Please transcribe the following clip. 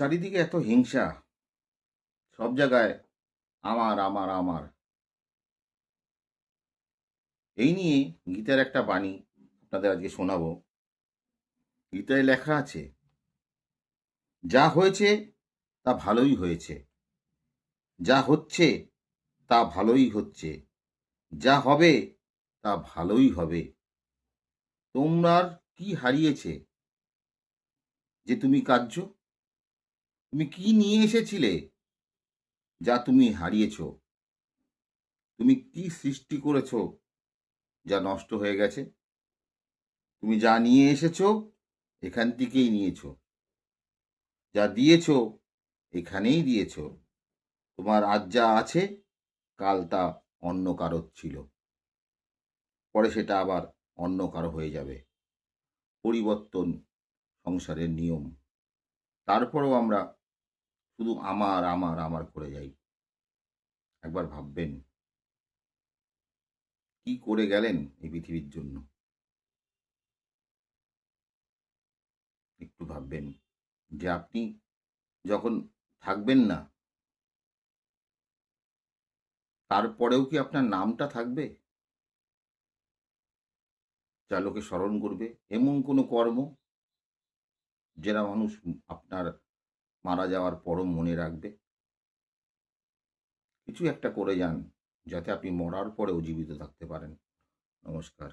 চারিদিকে এত হিংসা, সব জায়গায় আমার আমার আমার। এই নিয়ে গীতার একটা বাণী আপনাদের আজকে শোনাবো। গীতায় লেখা আছে, যা হয়েছে তা ভালোই হয়েছে, যা হচ্ছে তা ভালোই হচ্ছে, যা হবে তা ভালোই হবে। তোমার কি হারিয়েছে যে তুমি কাঁদছ? তুমি কি নিয়ে এসেছিলে যা তুমি হারিয়েছ? তুমি কি সৃষ্টি করেছ যা নষ্ট হয়ে গেছে? তুমি যা নিয়ে এসেছো এখান থেকেই নিয়েছো, যা দিয়েছো এখানেই দিয়েছো। তোমার আজ যা আছে কাল তা অন্য কারোর ছিল, পরে সেটা আবার অন্য কারো হয়ে যাবে। পরিবর্তন সংসারের নিয়ম। তারপরেও আমরা শুধু আমার আমার আমার করে যাই। একবার ভাববেন কি করে গেলেন এই পৃথিবীর জন্য। একটু ভাববেন যে আপনি যখন থাকবেন না, তারপরেও কি আপনার নামটা থাকবে যা লোকে স্মরণ করবে? এমন কোনো কর্ম যেটা মানুষ আপনার মারা যাওয়ার পরও মনে রাখবে? কিছু একটা করে যান যাতে আপনি মরার পরেও জীবিত থাকতে পারেন। নমস্কার।